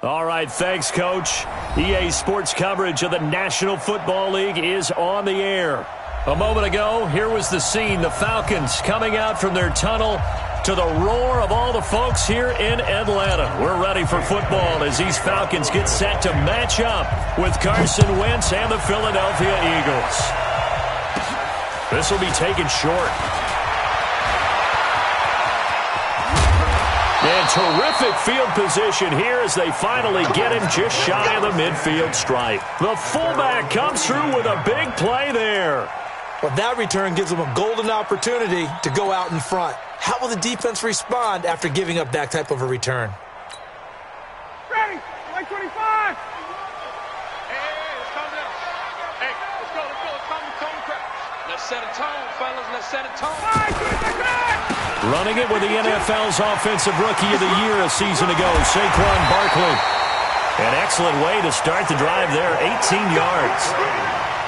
All right, thanks, Coach. EA Sports coverage of the National Football League is on the air. A moment ago, here was the scene. The Falcons coming out from their tunnel to the roar of all the folks here in Atlanta. We're ready for football as these Falcons get set to match up with Carson Wentz and the Philadelphia Eagles. This will be taken short. And terrific field position here as they finally get him just shy of the midfield stripe. The fullback comes through with a big play there. Well, that return gives them a golden opportunity to go out in front. How will the defense respond after giving up that type of a return? Ready, like 25. Hey, it's coming up. Hey, let's go. Let's set a tone, fellas. Let's set a tone. Running it with the NFL's Offensive Rookie of the Year a season ago, Saquon Barkley. An excellent way to start the drive there, 18 yards.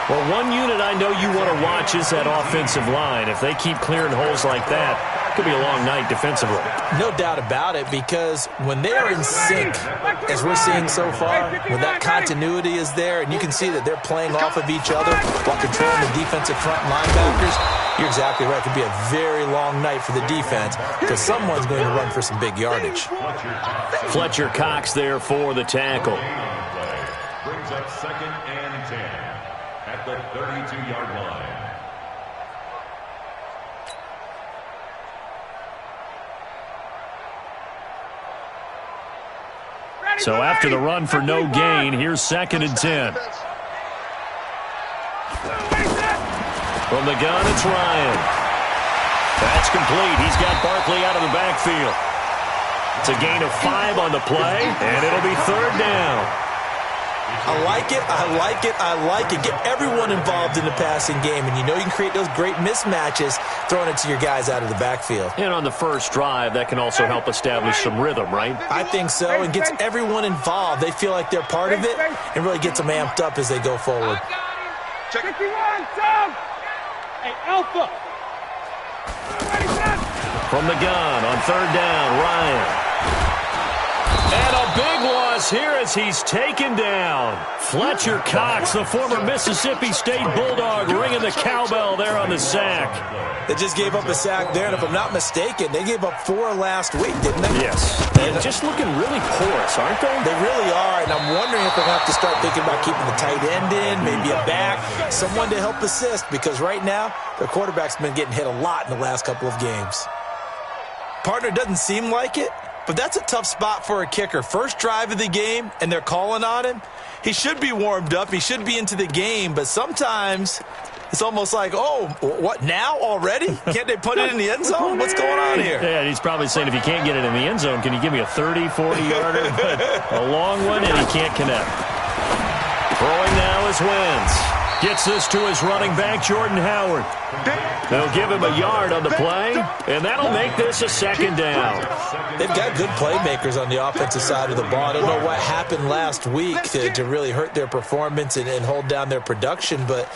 Well, one unit I know you want to watch is that offensive line. If they keep clearing holes like that, it could be a long night defensively. No doubt about it, because when they are in sync, as we're seeing so far, when that continuity is there, and you can see that they're playing off of each other while controlling the defensive front linebackers, you're exactly right. It could be a very long night for the defense because someone's going to run for some big yardage. Fletcher Cox there for the tackle. Brings up 2nd and 10 at the 32-yard line. So after the run for no gain, here's 2nd and 10. From the gun, it's Ryan. That's complete. He's got Barkley out of the backfield. It's a gain of 5 on the play, and it'll be 3rd down. I like it, I like it, I like it. Get everyone involved in the passing game, and you know you can create those great mismatches throwing it to your guys out of the backfield. And on the first drive, that can also help establish some rhythm, right? I think so, and gets everyone involved. They feel like they're part of it and really gets them amped up as they go forward. Check 51, Tom! Hey, Alpha! From the gun on 3rd down, Ryan. And a big loss here as he's taken down. Fletcher Cox, the former Mississippi State Bulldog, ringing the cowbell there on the sack. They just gave up a sack there, and if I'm not mistaken, they gave up 4 last week, didn't they? Yes. And just looking really porous, aren't they? They really are, and I'm wondering if they're going to have to start thinking about keeping the tight end in, maybe a back, someone to help assist, because right now, their quarterback's been getting hit a lot in the last couple of games. Partner, doesn't seem like it, but that's a tough spot for a kicker. First drive of the game, and they're calling on him. He should be warmed up. He should be into the game, but sometimes it's almost like, oh, what, now already? Can't they put it in the end zone? What's going on here? Yeah, and he's probably saying, if you can't get it in the end zone, can you give me a 30, 40-yarder? A long one, and he can't connect. Throwing now is Wentz. Gets this to his running back, Jordan Howard. They'll give him a yard on the play, and that'll make this a 2nd down. They've got good playmakers on the offensive side of the ball. I don't know what happened last week to really hurt their performance and hold down their production, but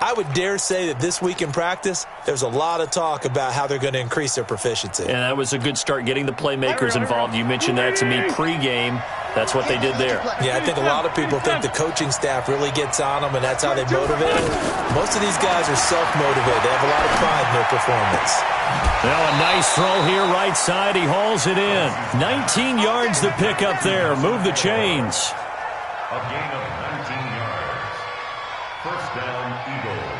I would dare say that this week in practice, there's a lot of talk about how they're going to increase their proficiency. And that was a good start, getting the playmakers involved. You mentioned that to me pregame. That's what they did there. Yeah, I think a lot of people think the coaching staff really gets on them, and that's how they motivate them. Most of these guys are self-motivated. They have a lot of pride in their performance. Now a nice throw here, right side. He hauls it in. 19 yards to pick up there. Move the chains. A gain of 19 yards. First down, Eagles.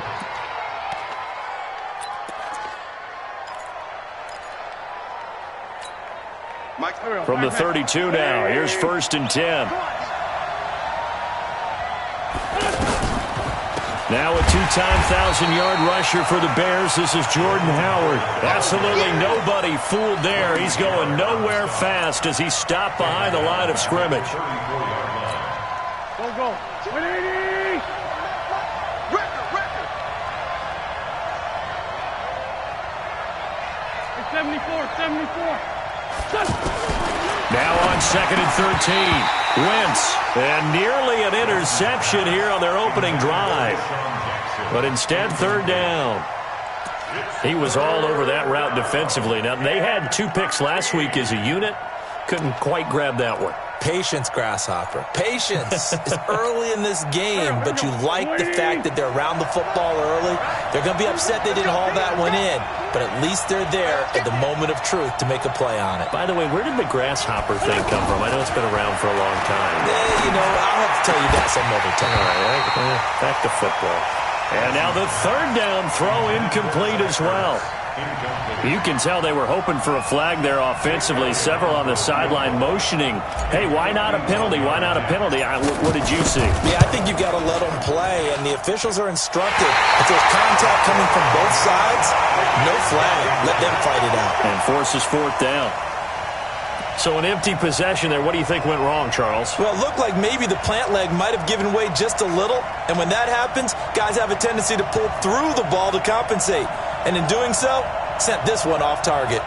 From the 32 now, here's 1st and 10. Now a 2-time 1,000-yard rusher for the Bears. This is Jordan Howard. Absolutely nobody fooled there. He's going nowhere fast as he's stopped behind the line of scrimmage. Go. 180! 74. Now on 2nd and 13. Wentz. And nearly an interception here on their opening drive. But instead, 3rd down. He was all over that route defensively. Now, they had 2 picks last week as a unit. Couldn't quite grab that one. Patience, Grasshopper. Patience. It's early in this game, but you like the fact that they're around the football early. They're going to be upset they didn't haul that one in, but at least they're there at the moment of truth to make a play on it. By the way, where did the Grasshopper thing come from? I know it's been around for a long time. Yeah, I'll have to tell you that some other time. All right, back to football. And now the third down throw incomplete as well. You can tell they were hoping for a flag there offensively. Several on the sideline motioning, hey, why not a penalty? Why not a penalty? What did you see? Yeah, I think you got to let them play, and the officials are instructed. If there's contact coming from both sides, no flag. Let them fight it out. And forces fourth down. So an empty possession there. What do you think went wrong, Charles? Well, it looked like maybe the plant leg might have given way just a little, and when that happens, guys have a tendency to pull through the ball to compensate. And in doing so, sent this one off target.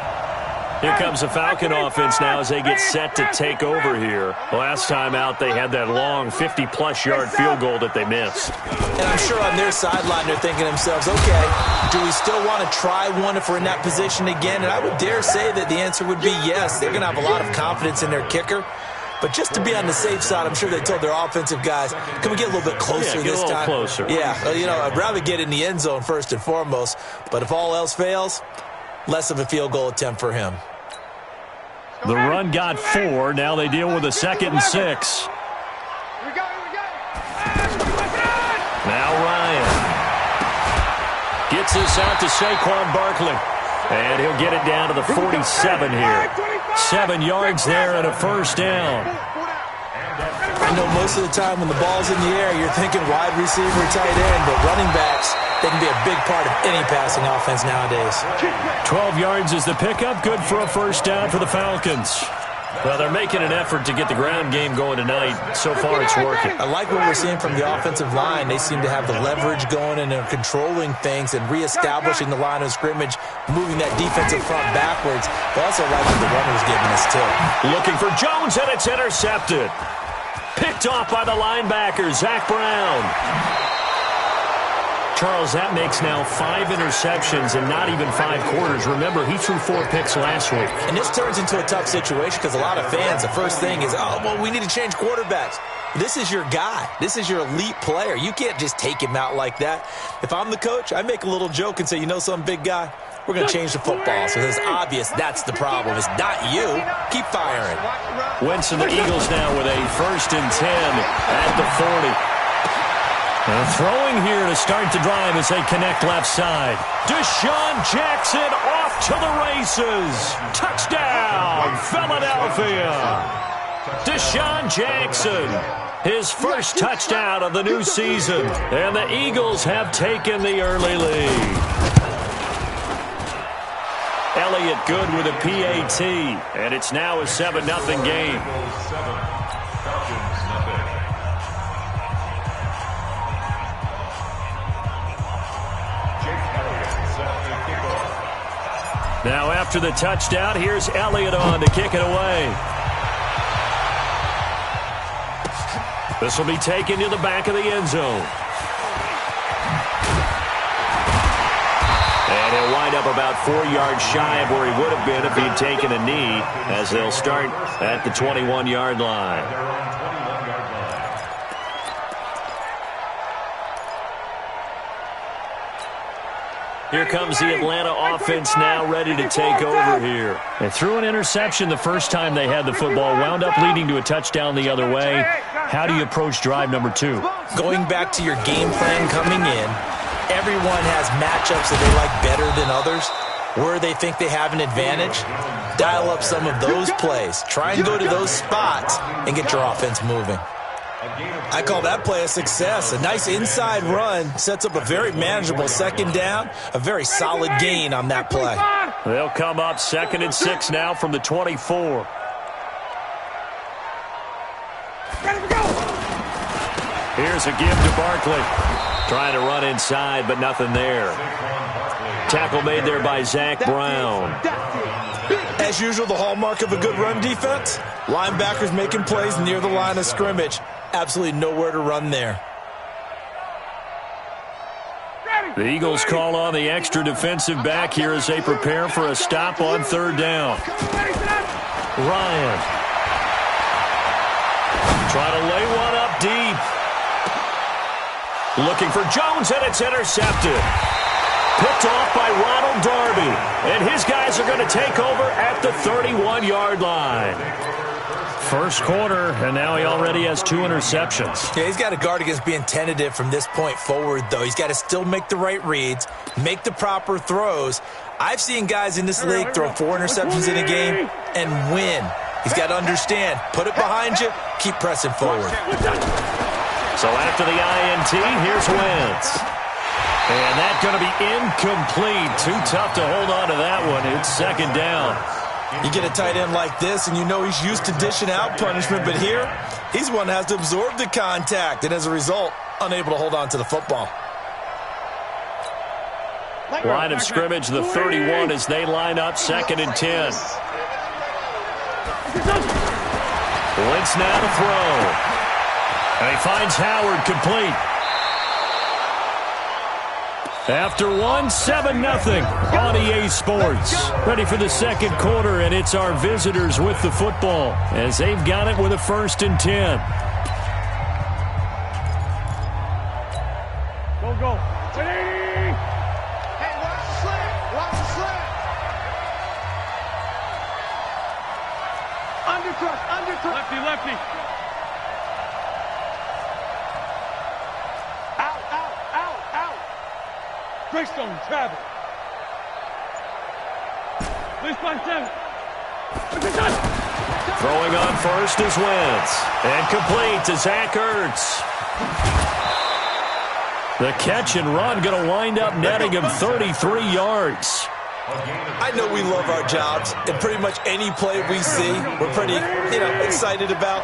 Here comes the Falcon offense now as they get set to take over here. Last time out, they had that long 50-plus yard field goal that they missed. And I'm sure on their sideline they're thinking to themselves, okay, do we still want to try one if we're in that position again? And I would dare say that the answer would be yes. They're going to have a lot of confidence in their kicker. But just to be on the safe side, I'm sure they told their offensive guys, can we get a little bit closer this time? Closer. Yeah, I'd rather get in the end zone first and foremost. But if all else fails, less of a field goal attempt for him. The run got 4. Now they deal with a 2nd and 6. Here we go. Now Ryan gets this out to Saquon Barkley. And he'll get it down to the 47 here. 7 yards there and a first down. I know most of the time when the ball's in the air, you're thinking wide receiver, tight end, but running backs, they can be a big part of any passing offense nowadays. 12 yards is the pickup. Good for a first down for the Falcons. Well, they're making an effort to get the ground game going tonight. So far, it's working. I like what we're seeing from the offensive line. They seem to have the leverage going and are controlling things and reestablishing the line of scrimmage, moving that defensive front backwards. But I also like what the runner's giving us, too. Looking for Jones, and it's intercepted. Picked off by the linebacker, Zach Brown. Charles, that makes now 5 interceptions and not even 5 quarters. Remember, he threw 4 picks last week. And this turns into a tough situation because a lot of fans, the first thing is, we need to change quarterbacks. This is your guy. This is your elite player. You can't just take him out like that. If I'm the coach, I make a little joke and say, some big guy, we're going to change the football. So it's obvious that's the problem. It's not you. Keep firing. Wentz and the Eagles now with a 1st and 10 at the 40. Throwing here to start the drive as they connect left side. Deshaun Jackson off to the races. Touchdown, Philadelphia. Deshaun Jackson, his first touchdown of the new season. And the Eagles have taken the early lead. Elliott good with a PAT. And it's now a 7-0 game. Now after the touchdown, here's Elliott on to kick it away. This will be taken to the back of the end zone. And he'll wind up about 4 yards shy of where he would have been if he'd taken a knee, as they'll start at the 21-yard line. Here comes the Atlanta offense now ready to take over here. They threw an interception the first time they had the football, wound up leading to a touchdown the other way. How do you approach drive number 2? Going back to your game plan coming in, everyone has matchups that they like better than others. Where they think they have an advantage, dial up some of those plays. Try and go to those spots and get your offense moving. I call that play a success. A nice inside run sets up a very manageable 2nd down, a very solid gain on that play. They'll come up 2nd and 6 now from the 24. Here's a give to Barkley. Trying to run inside, but nothing there. Tackle made there by Zach Brown. As usual, the hallmark of a good run defense, linebackers making plays near the line of scrimmage. Absolutely nowhere to run there. The Eagles call on the extra defensive back here as they prepare for a stop on 3rd down. Ryan. try to lay one up deep. Looking for Jones, and it's intercepted. Picked off by Ronald Darby. And his guys are going to take over at the 31-yard line. First quarter, and now he already has 2 interceptions. Yeah, he's got to guard against being tentative from this point forward, though. He's got to still make the right reads, make the proper throws. I've seen guys in this league throw 4 interceptions in a game and win. He's got to understand, put it behind you, keep pressing forward. So after the INT, here's Wentz. And that's going to be incomplete. Too tough to hold on to that one. It's second down. You get a tight end like this, and you know he's used to dishing out punishment, but here, he's one that has to absorb the contact, and as a result, unable to hold on to the football. Line of scrimmage, the 31, as they line up, 2nd and 10. Wentz now to throw. And he finds Howard complete. After 7-0 on EA Sports. Ready for the second quarter, and it's our visitors with the football as they've got it with a 1st and 10. Go. Hey, watch the slant. Undercut. Lefty. Out. Greystone, travel. Please find 7. Throwing on first is Wentz. And complete to Zach Ertz. The catch and run going to wind up netting him 33 yards. I know we love our jobs, and pretty much any play we see, we're pretty, excited about.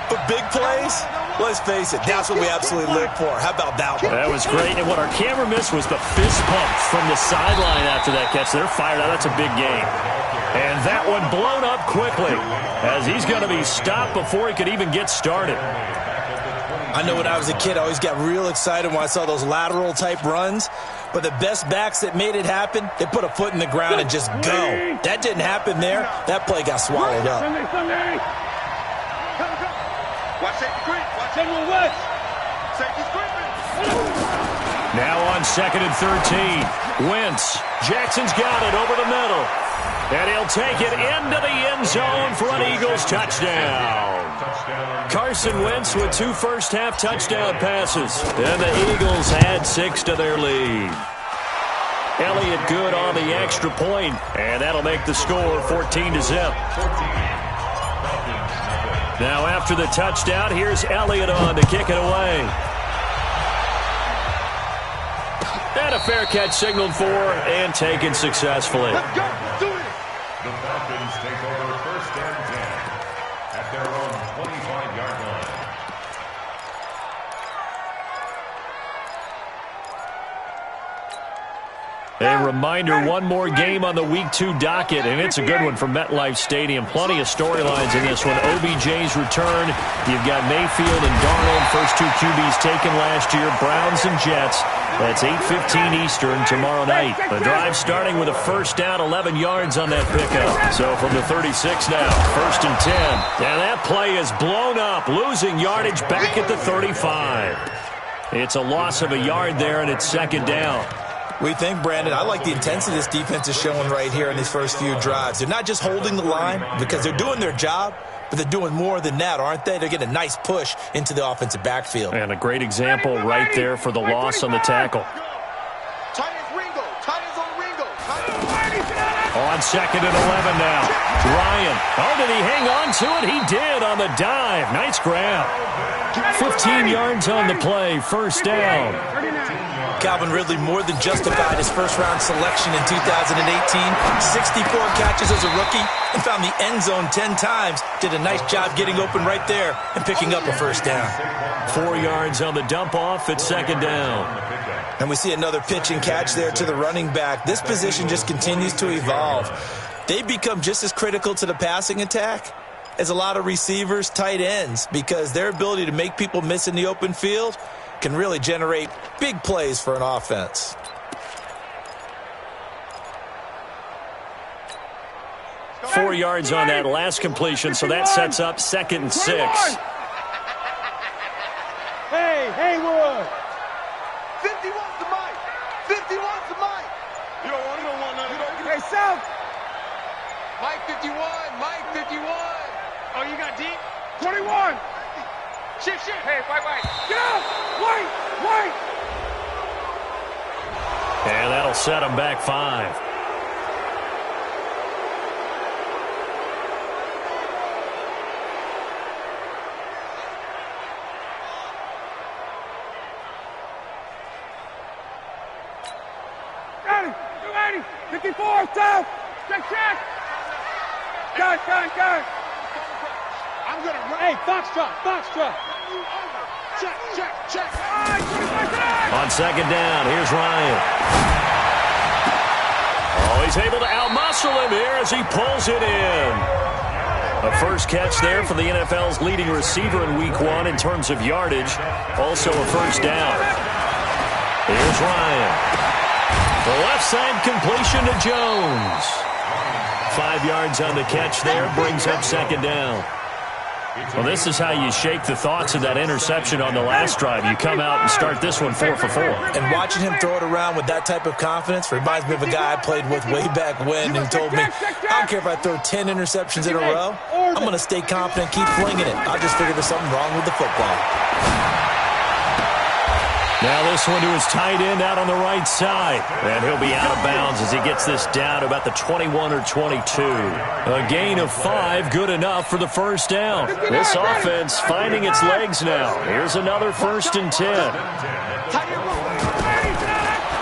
But big plays, let's face it, that's what we absolutely live for. How about that one? That was great, and what our camera missed was the fist pump from the sideline after that catch. They're fired out. That's a big game. And that one blown up quickly as he's going to be stopped before he could even get started. I know when I was a kid, I always got real excited when I saw those lateral-type runs. But the best backs that made it happen, they put a foot in the ground and just go. That didn't happen there. That play got swallowed up. Sunday. Watch safety creep. Watch everyone west. Safety's creeping. Now on 2nd and 13. Wentz. Jackson's got it over the middle. And he'll take it into the end zone for an Eagles touchdown. Carson Wentz with 2 first-half touchdown passes. And the Eagles add 6 to their lead. Elliott good on the extra point, and that'll make the score 14-0. Now after the touchdown, here's Elliott on to kick it away. And a fair catch signaled for and taken successfully. Let's go. Do it. The Falcons take over 1st and 10 at their own 25-yard line. A reminder, one more game on the Week 2 docket, and it's a good one from MetLife Stadium. Plenty of storylines in this one. OBJ's return. You've got Mayfield and Darnold, first 2 QBs taken last year. Browns and Jets. That's 8:15 Eastern tomorrow night. The drive starting with a first down, 11 yards on that pickup. So from the 36 now, 1st and 10. And that play is blown up, losing yardage back at the 35. It's a loss of a yard there, and it's 2nd down. We think, Brandon, I like the intensity this defense is showing right here in these first few drives. They're not just holding the line because they're doing their job, but they're doing more than that, aren't they? They're getting a nice push into the offensive backfield. And a great example right there for the loss on the tackle. On 2nd and 11 now. Ryan. Oh, did he hang on to it? He did on the dive. Nice grab. 15 yards on the play. First down. Calvin Ridley more than justified his first-round selection in 2018. 64 catches as a rookie and found the end zone 10 times. Did a nice job getting open right there and picking up a first down. 4 yards on the dump-off at 2nd down. And we see another pitch and catch there to the running back. This position just continues to evolve. They become just as critical to the passing attack as a lot of receivers, tight ends, because their ability to make people miss in the open field can really generate big plays for an offense. Four yards on that last completion, so that sets up 2nd and 6. Haywood. 51's the mic. 51's the mic. You don't want none of that. Hey, South. Mike 51. Mike 51. Oh, you got deep? 21. Shift. Hey, white. Get out. White. And that'll set him back 5. Ready. 54, South. Check. Got. I'm going to run. Hey, Foxtrot. Check. On second down, here's Ryan. Oh, he's able to outmuscle him here as he pulls it in. A first catch there for the NFL's leading receiver in Week 1 in terms of yardage. Also a first down. Here's Ryan. The left side completion to Jones. 5 yards on the catch there, brings up second down. Well, this is how you shake the thoughts of that interception on the last drive. You come out and start this one 4 for 4. And watching him throw it around with that type of confidence reminds me of a guy I played with way back when who told me, I don't care if I throw 10 interceptions in a row, I'm going to stay confident, keep flinging it. I just figured there's something wrong with the football. Now this one to his tight end out on the right side. And he'll be out of bounds as he gets this down to about the 21 or 22. A gain of 5, good enough for the first down. This offense finding its legs now. Here's another 1st and 10.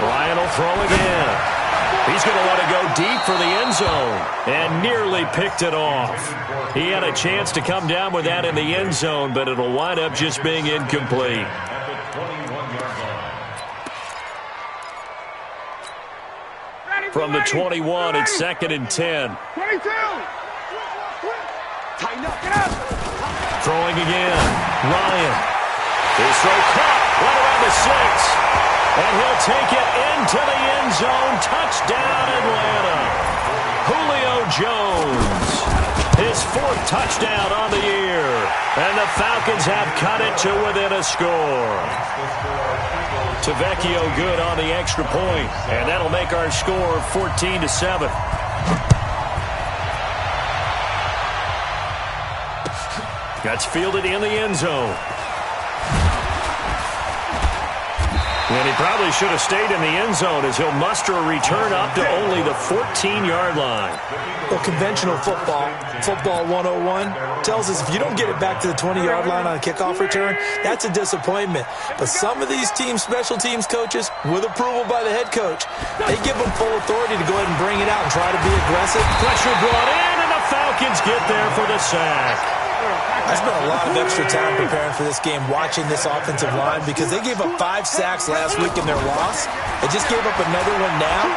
Ryan will throw again. He's going to let it go deep for the end zone. And nearly picked it off. He had a chance to come down with that in the end zone, but it'll wind up just being incomplete. From the 21, it's 2nd and 10. 22. Throwing again. Ryan. His throw caught right around the 6. And he'll take it into the end zone. Touchdown, Atlanta. Julio Jones. His 4th touchdown on the year. And the Falcons have cut it to within a score. Tavecchio good on the extra point, and that'll make our score 14-7. That's fielded in the end zone. And he probably should have stayed in the end zone as he'll muster a return up to only the 14-yard line. Well, conventional football 101, tells us if you don't get it back to the 20-yard line on a kickoff return, that's a disappointment. But some of these special teams coaches, with approval by the head coach, they give them full authority to go ahead and bring it out and try to be aggressive. Pressure brought in, and the Falcons get there for the sack. I spent a lot of extra time preparing for this game, watching this offensive line, because they gave up 5 sacks last week in their loss. They just gave up another one now.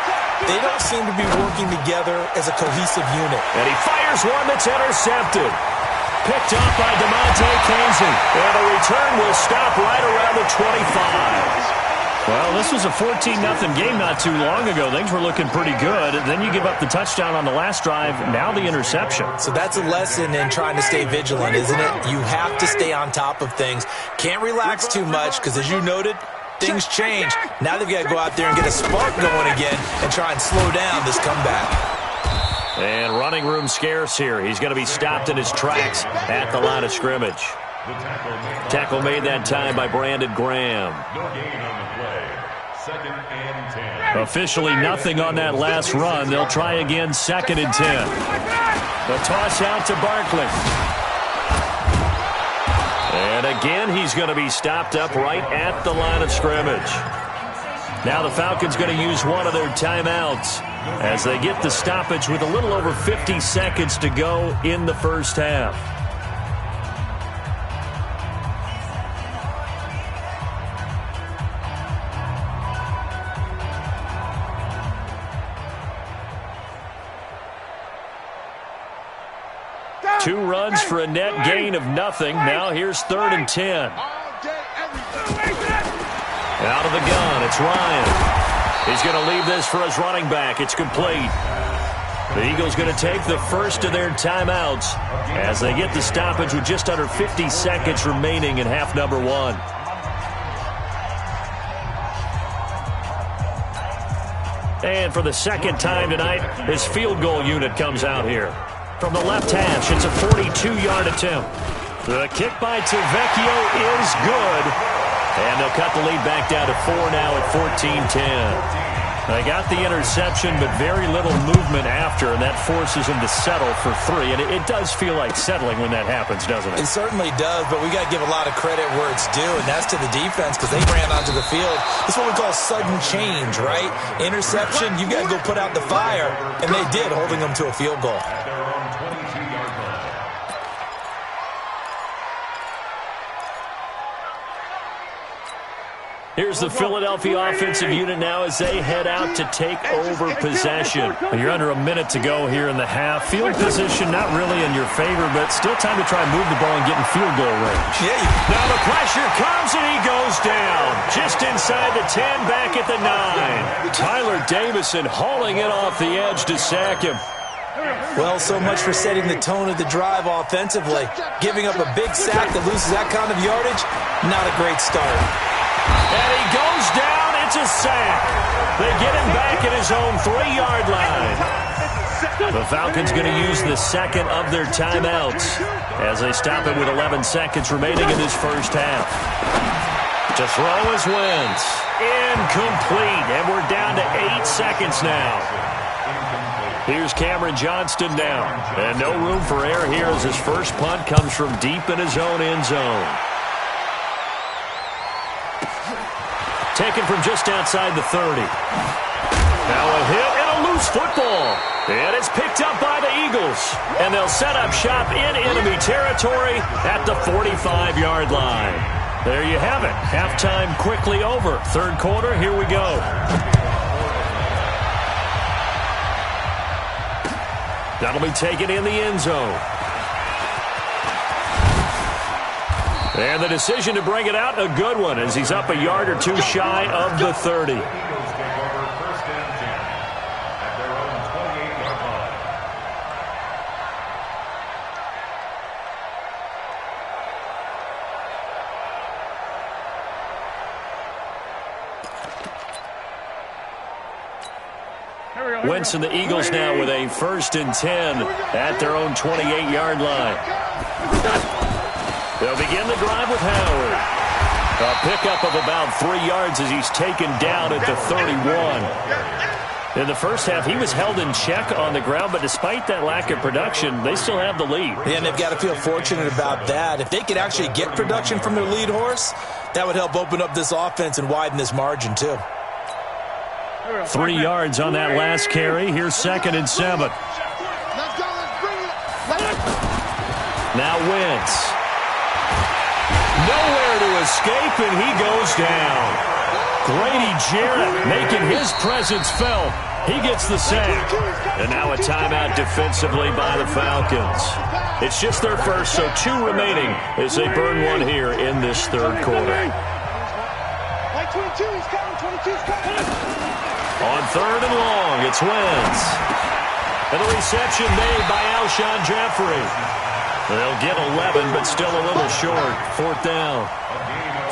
They don't seem to be working together as a cohesive unit. And he fires one that's intercepted. Picked up by DeMonte Kazin. And the return will stop right around the 25. Well, this was a 14-0 game not too long ago. Things were looking pretty good. Then you give up the touchdown on the last drive. Now the interception. So that's a lesson in trying to stay vigilant, isn't it? You have to stay on top of things. Can't relax too much because, as you noted, things change. Now they've got to go out there and get a spark going again and try and slow down this comeback. And running room scarce here. He's going to be stopped in his tracks at the line of scrimmage. Tackle made that time by Brandon Graham. No gain on the play. 2nd and 10. Officially nothing on that last run. They'll try again 2nd and 10. The toss out to Barkley. And again, he's going to be stopped up right at the line of scrimmage. Now the Falcons going to use one of their timeouts as they get the stoppage with a little over 50 seconds to go in the first half. Two runs for a net gain of nothing. Now here's 3rd and 10. Out of the gun, it's Ryan. He's going to leave this for his running back. It's complete. The Eagles going to take the first of their timeouts as they get the stoppage with just under 50 seconds remaining in half number 1. And for the second time tonight, his field goal unit comes out here. From the left hash, it's a 42-yard attempt. The kick by Tavecchio is good. And they'll cut the lead back down to 4 now at 14-10. They got the interception, but very little movement after, and that forces him to settle for 3. And it does feel like settling when that happens, doesn't it? It certainly does, but we got to give a lot of credit where it's due, and that's to the defense because they ran onto the field. It's what we call sudden change, right? Interception, you got to go put out the fire, and they did, holding them to a field goal. Here's the Philadelphia offensive unit now as they head out to take over possession. You're under a minute to go here in the half. Field position not really in your favor, but still time to try and move the ball and get in field goal range. Yeah. Now the pressure comes and he goes down. Just inside the 10, back at the 9. Tyler Davison hauling it off the edge to sack him. Well, so much for setting the tone of the drive offensively. Giving up a big sack that loses that kind of yardage, not a great start. And he goes down. It's a sack. They get him back at his own 3-yard line. The Falcons going to use the second of their timeouts as they stop it with 11 seconds remaining in this first half. To throw is Wentz. Incomplete. And we're down to 8 seconds now. Here's Cameron Johnston now. And no room for error here as his first punt comes from deep in his own end zone. Taken from just outside the 30. Now a hit and a loose football. And it's picked up by the Eagles. And they'll set up shop in enemy territory at the 45-yard line. There you have it. Halftime quickly over. Third quarter, here we go. That'll be taken in the end zone. And the decision to bring it out, a good one, as he's up a yard or two shy of the 30. Wentz and the Eagles now with a 1st and 10 at their own 28-yard line. They'll begin the drive with Howard. A pickup of about 3 yards as he's taken down at the 31. In the first half, he was held in check on the ground, but despite that lack of production, they still have the lead. Yeah, and they've got to feel fortunate about that. If they could actually get production from their lead horse, that would help open up this offense and widen this margin, too. 3 yards on that last carry. Here's 2nd and 7. Now Wentz. Nowhere to escape, and he goes down. Grady Jarrett making his presence felt. He gets the sack. And now a timeout defensively by the Falcons. It's just their first, so 2 remaining as they burn one here in this third quarter. On 3rd and long, it's Wentz. And the reception made by Alshon Jeffrey. They'll get 11, but still a little short. 4th down.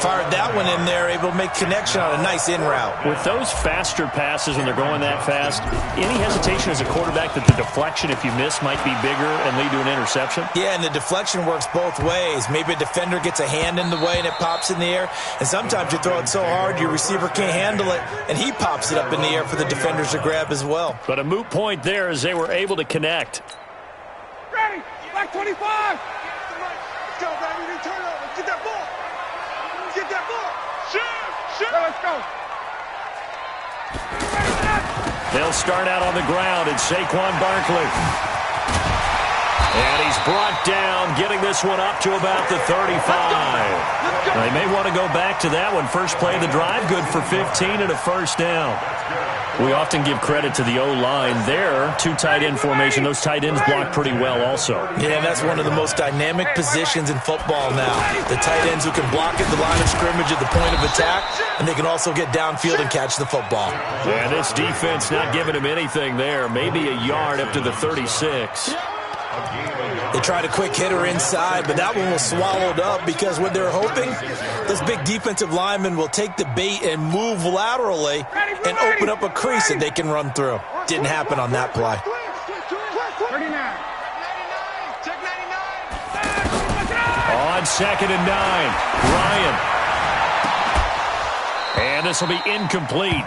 Fired that one in there, able to make connection on a nice in route. With those faster passes when they're going that fast, any hesitation as a quarterback that the deflection, if you miss, might be bigger and lead to an interception? Yeah, and the deflection works both ways. Maybe a defender gets a hand in the way and it pops in the air. And sometimes you throw it so hard your receiver can't handle it, and he pops it up in the air for the defenders to grab as well. But a moot point there as they were able to connect. Ready, black 25. Let's go, baby. They turn over. Get that ball. Get that ball. Shoot. Let's go. They'll start out on the ground at Saquon Barkley. And he's brought down, getting this one up to about the 35. They may want to go back to that one. First play of the drive, good for 15 and a 1st down. We often give credit to the O-line there. 2 tight end formation. Those tight ends block pretty well also. Yeah, and that's one of the most dynamic positions in football now. The tight ends who can block at the line of scrimmage at the point of attack, and they can also get downfield and catch the football. Yeah, this defense not giving him anything there. Maybe a yard up to the 36. They tried a quick hitter inside, but that one was swallowed up because what they're hoping, this big defensive lineman will take the bait and move laterally and open up a crease that they can run through. Didn't happen on that play. 39. On 2nd and 9, Ryan. And this will be incomplete.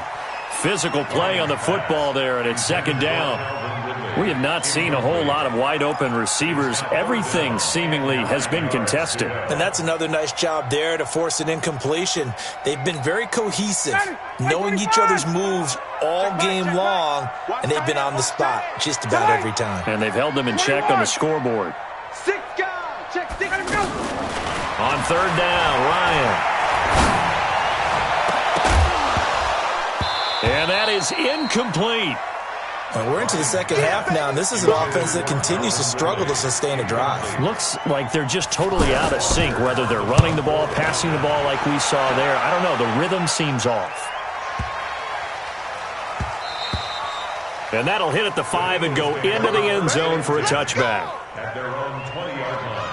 Physical play on the football there, and it's 2nd down. We have not seen a whole lot of wide-open receivers. Everything seemingly has been contested. And that's another nice job there to force an incompletion. They've been very cohesive, knowing each other's moves all game long, and they've been on the spot just about every time. And they've held them in check on the scoreboard. 6 guys. Check 6. On 3rd down, Ryan. And that is incomplete. Well, we're into the second half now, and this is an offense that continues to struggle to sustain a drive. Looks like they're just totally out of sync, whether they're running the ball, passing the ball like we saw there. I don't know. The rhythm seems off. And that'll hit at the 5 and go into the end zone for a touchback. At their own 20-yard line.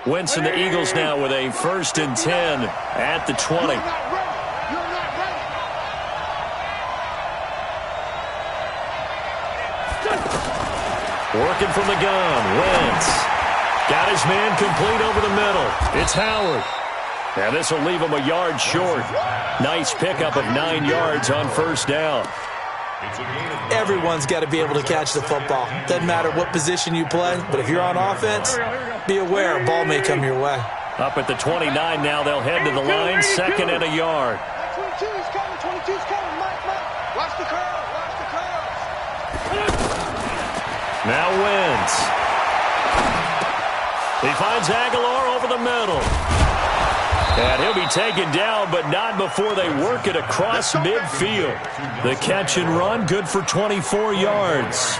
Wentz and the Eagles now with a 1st and 10 at the 20. Working from the gun, Wentz. Got his man complete over the middle. It's Howard. And this will leave him a yard short. Nice pickup of 9 yards on 1st down. Everyone's got to be able to catch the football. Doesn't matter what position you play, but if you're on offense, be aware a ball may come your way. Up at the 29 now, they'll head to the line, 2nd and a yard. 22's coming, 22's coming. Mike. Watch the curve, watch the curve. Now Wentz. He finds Aguilar over the middle. And he'll be taken down, but not before they work it across midfield. The catch and run, good for 24 yards.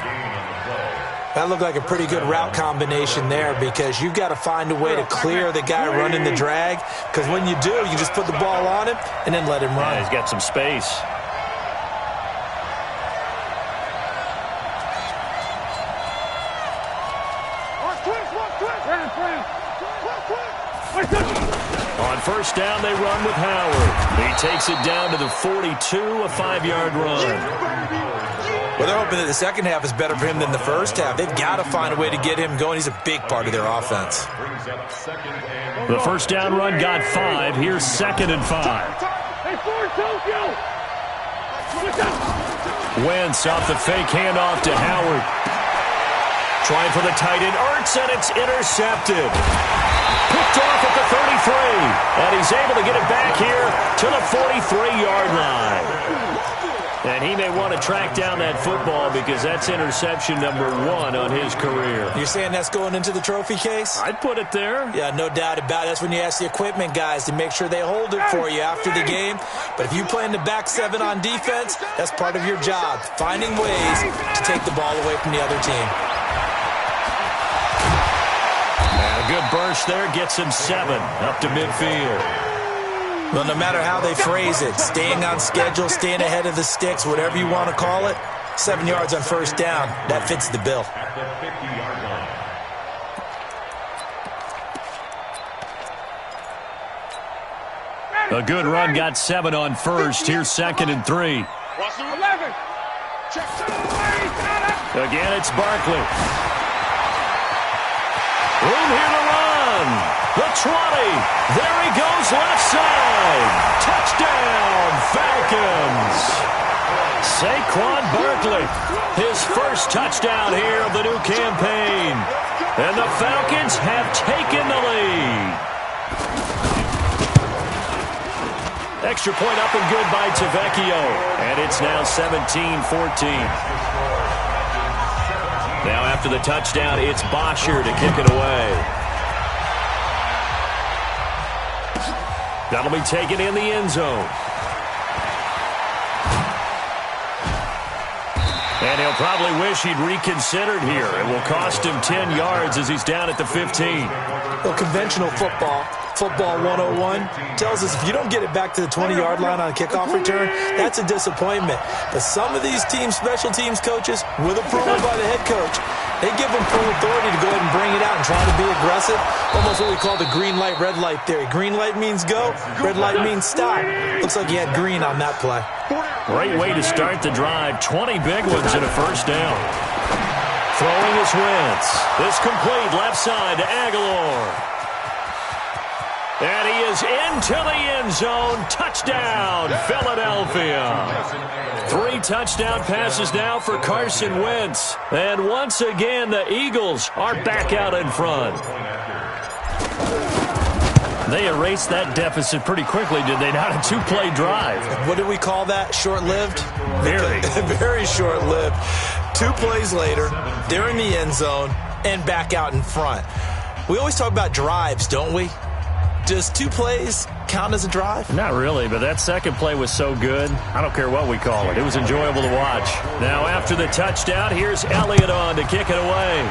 That looked like a pretty good route combination there because you've got to find a way to clear the guy running the drag, because when you do, you just put the ball on him and then let him run. Yeah, he's got some space. On 1st down, they run with Howard. He takes it down to the 42, a 5-yard run. Well, they're hoping that the second half is better for him than the first half. They've got to find a way to get him going. He's a big part of their offense. The 1st down run got 5. Here's 2nd and 5. Wentz off the fake handoff to Howard. Trying for the tight end, Ertz, and it's intercepted. Picked off at the 33, and he's able to get it back here to the 43-yard line. And he may want to track down that football because that's interception number 1 on his career. You're saying that's going into the trophy case? I'd put it there. Yeah, no doubt about it. That's when you ask the equipment guys to make sure they hold it for you after the game. But if you play in the back 7 on defense, that's part of your job, finding ways to take the ball away from the other team. A good burst there gets him 7 up to midfield. Well, no matter how they phrase it, staying on schedule, staying ahead of the sticks, whatever you want to call it, 7 yards on 1st down, that fits the bill. At the 50-yard line. A good run got 7 on 1st. Here's 2nd and 3. 11. Again, it's Barkley. Room here to run. The 20. There he goes left side. Touchdown, Falcons. Saquon Barkley, his first touchdown here of the new campaign. And the Falcons have taken the lead. Extra point up and good by Tavecchio. And it's now 17-14. Now after the touchdown, it's Bosher to kick it away. That'll be taken in the end zone. And he'll probably wish he'd reconsidered here. It will cost him 10 yards as he's down at the 15. Well, conventional football 101, tells us if you don't get it back to the 20-yard line on a kickoff return, that's a disappointment. But some of these special teams coaches, with approval by the head coach, they give them full authority to go ahead and bring it out and try to be aggressive. Almost what we call the green light, red light theory. Green light means go, red light means stop. Looks like he had green on that play. Great way to start the drive. 20 big ones and a first down. Throwing is Wentz. It's complete left side to Aguilar. And he is into the end zone. Touchdown, Philadelphia. 3 touchdown passes now for Carson Wentz. And once again, the Eagles are back out in front. They erased that deficit pretty quickly, did they not? A 2-play drive. What do we call that? Short-lived? Very. Very short-lived. 2 plays later, they're in the end zone and back out in front. We always talk about drives, don't we? Does 2 plays count as a drive? Not really, but that second play was so good. I don't care what we call it. It was enjoyable to watch. Now after the touchdown, here's Elliott on to kick it away.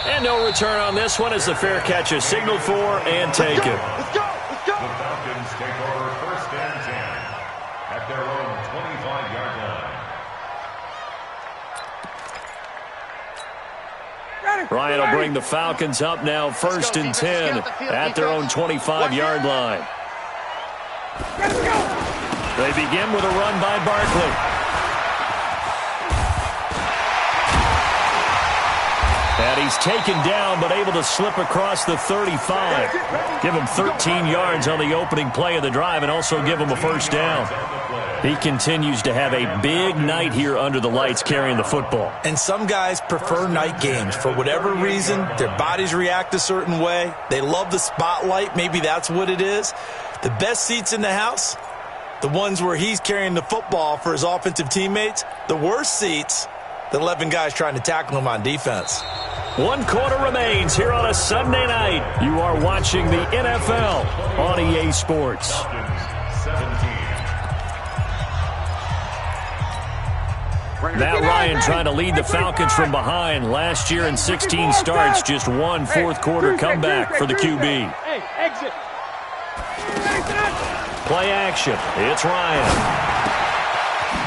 And no return on this one as the fair catch is signaled for and taken. Let's go! The Falcons take over 1st and 10 at their own 25-yard line. Ryan will bring the Falcons up now 1st and 10 at their own 25-yard line. They begin with a run by Barkley. And he's taken down but able to slip across the 35. Give him 13 yards on the opening play of the drive and also give him a first down. He continues to have a big night here under the lights carrying the football. And some guys prefer night games. For whatever reason, their bodies react a certain way. They love the spotlight. Maybe that's what it is. The best seats in the house, the ones where he's carrying the football for his offensive teammates. The worst seats, the 11 guys trying to tackle him on defense. 1 quarter remains here on a Sunday night. You are watching the NFL on EA Sports. Matt Ryan trying to lead the Falcons from behind. Last year in 16 starts, just 1 fourth-quarter comeback for the QB. Play action. It's Ryan.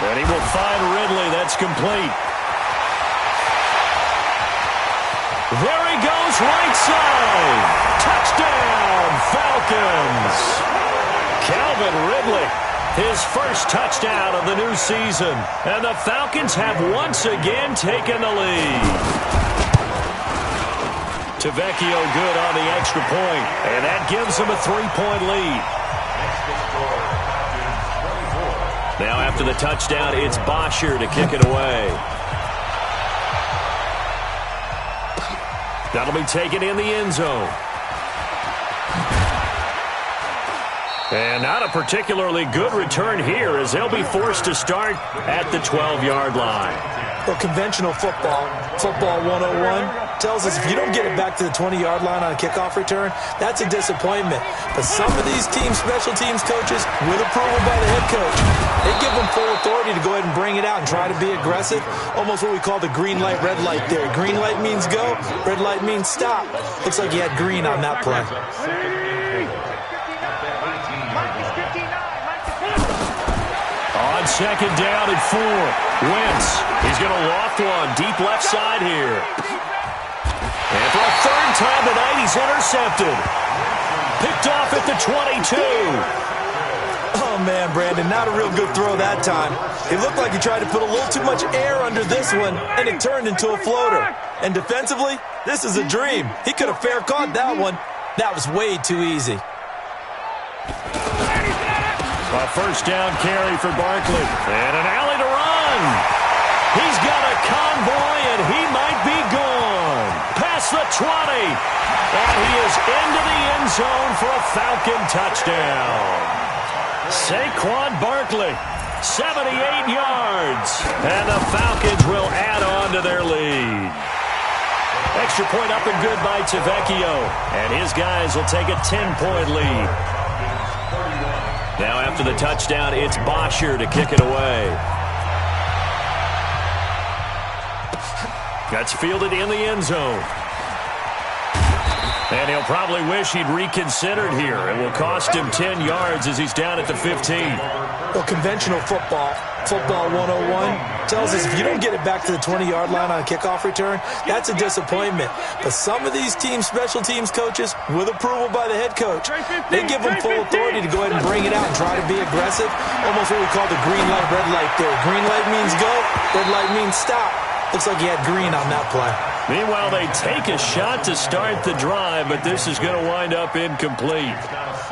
And he will find Ridley. That's complete. There he goes, right side. Touchdown, Falcons. Calvin Ridley, his first touchdown of the new season. And the Falcons have once again taken the lead. Tavecchio good on the extra point, and that gives them a 3-point lead. Now after the touchdown, it's Bosher to kick it away. That'll be taken in the end zone. And not a particularly good return here as they'll be forced to start at the 12-yard line. Well, conventional football 101, tells us if you don't get it back to the 20-yard line on a kickoff return, that's a disappointment. But some of these special teams coaches, with approval by the head coach, they give them full authority to go ahead and bring it out and try to be aggressive. Almost what we call the green light, red light theory. Green light means go, red light means stop. Looks like he had green on that play. On 2nd down and 4. Wentz. He's going to loft one deep left side here. And for a 3rd time tonight, he's intercepted. Picked off at the 22. Oh, man, Brandon, not a real good throw that time. It looked like he tried to put a little too much air under this one, and it turned into a floater. And defensively, this is a dream. He could have fair caught that one. That was way too easy. A first down carry for Barkley. And an alley to run. He's got a convoy, and he might be gone. Past the 20. And he is into the end zone for a Falcon touchdown. Saquon Barkley, 78 yards. And the Falcons will add on to their lead. Extra point up and good by Tavecchio. And his guys will take a 10-point lead. Now after the touchdown, it's Bosher to kick it away. That's fielded in the end zone. And he'll probably wish he'd reconsidered here. It will cost him 10 yards as he's down at the 15. Well, conventional football 101, tells us if you don't get it back to the 20-yard line on a kickoff return, that's a disappointment. But some of these special teams coaches, with approval by the head coach, they give them full authority to go ahead and bring it out and try to be aggressive. Almost what we call the green light, red light theory. Green light means go, red light means stop. Looks like he had green on that play. Meanwhile, they take a shot to start the drive, but this is going to wind up incomplete.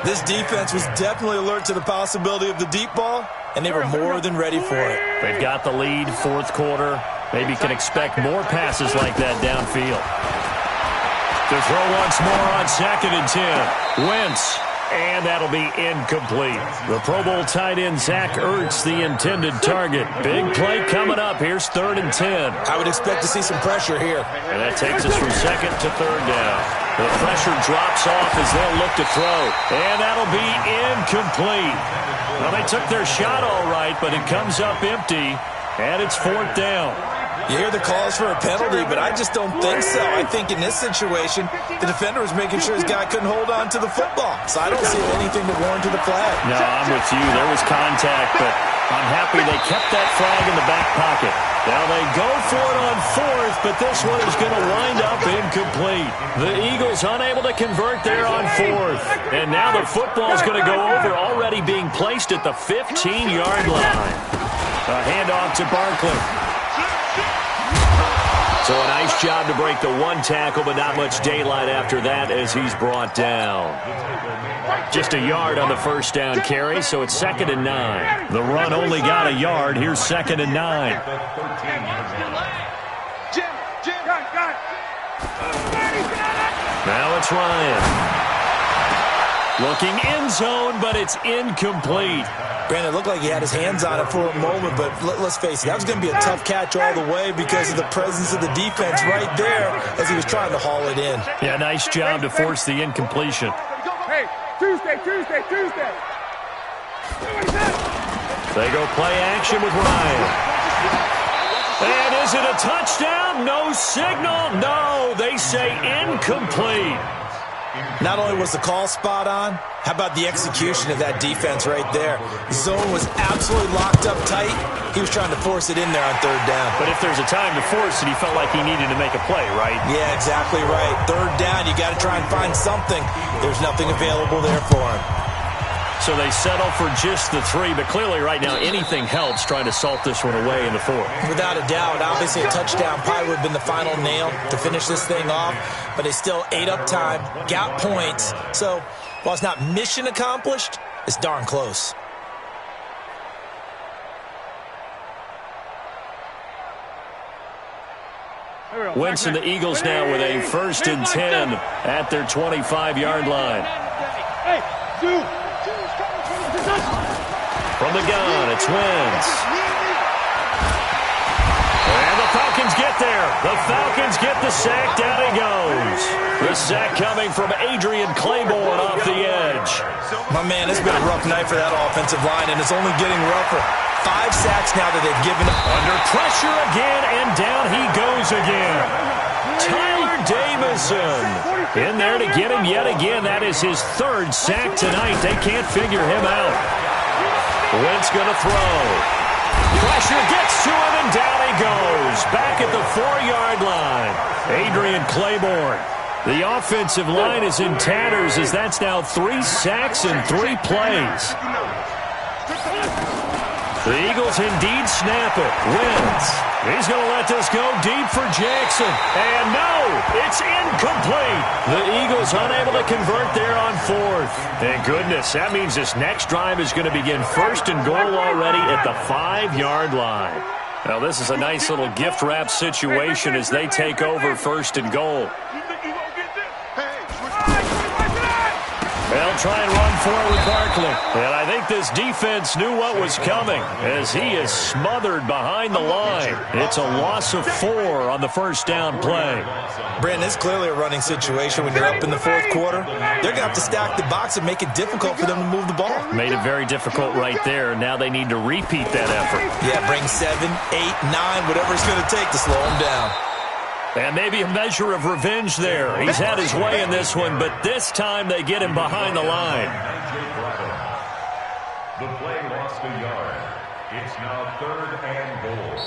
This defense was definitely alert to the possibility of the deep ball, and they were more than ready for it. They've got the lead, fourth quarter. Maybe can expect more passes like that downfield. To throw once more on 2nd and 10. Wentz. And that'll be incomplete. The Pro Bowl tight end Zach Ertz, the intended target. Big play coming up. Here's 3rd and 10. I would expect to see some pressure here. And that takes us from 2nd to 3rd down. The pressure drops off as they'll look to throw. And that'll be incomplete. Well, they took their shot all right, but it comes up empty. And it's 4th down. You hear the calls for a penalty, but I just don't think so. I think in this situation, the defender was making sure his guy couldn't hold on to the football. So I don't see anything to warrant to the flag. No, I'm with you. There was contact, but I'm happy they kept that flag in the back pocket. Now they go for it on 4th, but this one is going to wind up incomplete. The Eagles unable to convert there on 4th. And now the football is going to go over, already being placed at the 15-yard line. A handoff to Barkley. So a nice job to break the one tackle, but not much daylight after that as he's brought down. Just a yard on the first down carry, so it's 2nd and 9. The run only got a yard. Here's 2nd and 9. Now it's Ryan. Looking end zone, but it's incomplete. Brandon, it looked like he had his hands on it for a moment, but let's face it, that was going to be a tough catch all the way because of the presence of the defense right there as he was trying to haul it in. Yeah, nice job to force the incompletion. Hey, Tuesday. They go play action with Ryan. And is it a touchdown? No signal. No, they say incomplete. Not only was the call spot on, how about the execution of that defense right there? The zone was absolutely locked up tight. He was trying to force it in there on 3rd down. But if there's a time to force it, he felt like he needed to make a play, right? Yeah, exactly right. 3rd down, you got to try and find something. There's nothing available there for him. So they settle for just the 3, but clearly right now anything helps trying to salt this one away in the 4th. Without a doubt, obviously a touchdown probably would have been the final nail to finish this thing off, but they still ate up time, got points. So while it's not mission accomplished, it's darn close. Wentz and the Eagles now with a 1st and 10 at their 25-yard line. From the gun, it's Wentz. And the Falcons get there. The Falcons get the sack. Down he goes. The sack coming from Adrian Claiborne off the edge. My man, it's been a rough night for that offensive line, and it's only getting rougher. 5 sacks now that they've given up. Under pressure again, and down he goes again. Tyler Davison in there to get him yet again. That is his 3rd sack tonight. They can't figure him out. Wentz going to throw. Pressure gets to him, and down he goes. Back at the 4-yard line. Adrian Claiborne. The offensive line is in tatters as that's now 3 sacks in 3 plays. The Eagles indeed snap it. Wentz. He's going to let this go deep for Jackson. And no, it's incomplete. The Eagles unable to convert there on 4th. Thank goodness. That means this next drive is going to begin 1st and goal already at the 5-yard line. Now, this is a nice little gift wrap situation as they take over 1st and goal. They'll try and run forward Barkley. And I think this defense knew what was coming as he is smothered behind the line. It's a loss of 4 on the 1st down play. Brandon, it's clearly a running situation when you're up in the 4th quarter. They're going to have to stack the box and make it difficult for them to move the ball. Made it very difficult right there. Now they need to repeat that effort. Yeah, bring 7, 8, 9, whatever it's going to take to slow them down. And maybe a measure of revenge there. He's had his way in this one, but this time they get him behind the line. The play lost a yard. It's now 3rd and goal.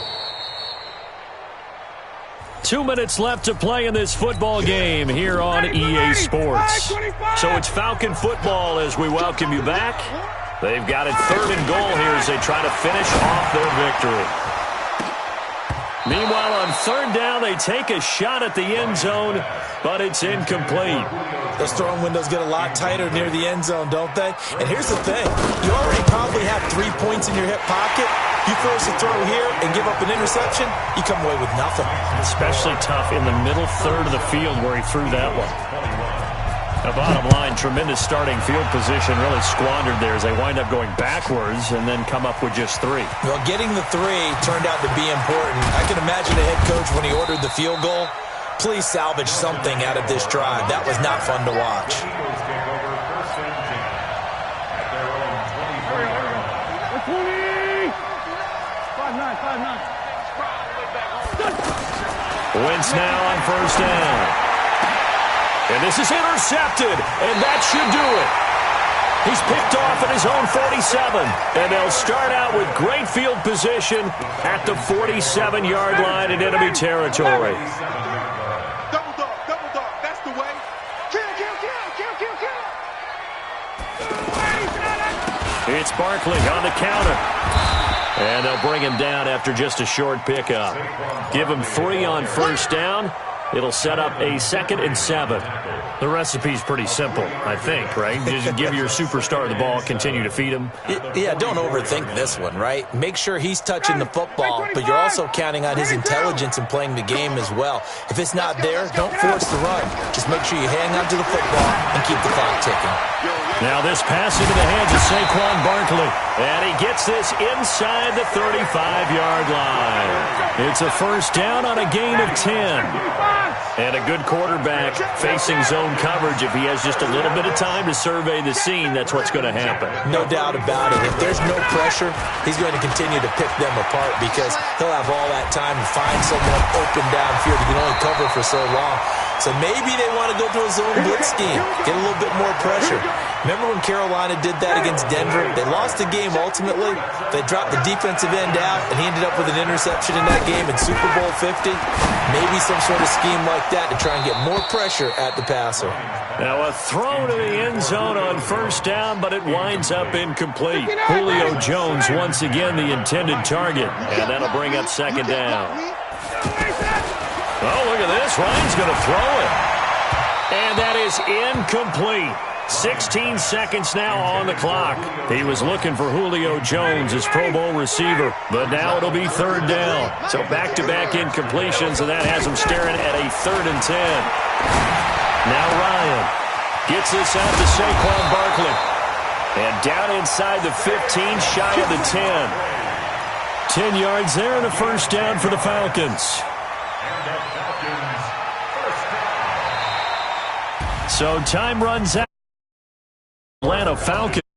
2 minutes left to play in this football game here on EA Sports. So it's Falcon football as we welcome you back. They've got it 3rd and goal here as they try to finish off their victory. Meanwhile, on 3rd down, they take a shot at the end zone, but it's incomplete. Those throwing windows get a lot tighter near the end zone, don't they? And here's the thing. You already probably have 3 points in your hip pocket. You force a throw here and give up an interception, you come away with nothing. Especially tough in the middle third of the field where he threw that one. The bottom line, tremendous starting field position, really squandered there as they wind up going backwards and then come up with just 3. Well, getting the 3 turned out to be important. I can imagine the head coach when he ordered the field goal. Please salvage something out of this drive. That was not fun to watch. Wentz now on 1st down. And this is intercepted, and that should do it. He's picked off at his own 47, and they'll start out with great field position at the 47-yard line in enemy territory. Double dog, that's the way. Kill. It's Barkley on the counter. And they'll bring him down after just a short pickup. Give him 3 on 1st down. It'll set up a 2nd and 7. The recipe's pretty simple, I think, right? Just give your superstar the ball, continue to feed him. Yeah, don't overthink this one, right? Make sure he's touching the football, but you're also counting on his intelligence in playing the game as well. If it's not there, don't force the run. Just make sure you hang on to the football and keep the clock ticking. Now this pass into the hands of Saquon Barkley. And he gets this inside the 35-yard line. It's a 1st down on a gain of 10. And a good quarterback facing zone coverage. If he has just a little bit of time to survey the scene, that's what's going to happen. No doubt about it. If there's no pressure, he's going to continue to pick them apart because he'll have all that time to find someone open downfield. He can only cover for so long. So maybe they want to go to a zone blitz scheme, get a little bit more pressure. Remember when Carolina did that against Denver? They lost the game ultimately. They dropped the defensive end out, and he ended up with an interception in that game in Super Bowl 50. Maybe some sort of scheme like that to try and get more pressure at the passer. Now a throw to the end zone on 1st down, but it winds up incomplete. Julio Jones once again the intended target, and that'll bring up 2nd down. Oh, look at this. Ryan's going to throw it. And that is incomplete. 16 seconds now on the clock. He was looking for Julio Jones, his Pro Bowl receiver, but now it'll be 3rd down. So back-to-back incompletions, and that has him staring at a 3rd and 10. Now Ryan gets this out to Saquon Barkley. And down inside the 15, shy of the 10. 10 yards there and a 1st down for the Falcons. So time runs out. Atlanta Falcons.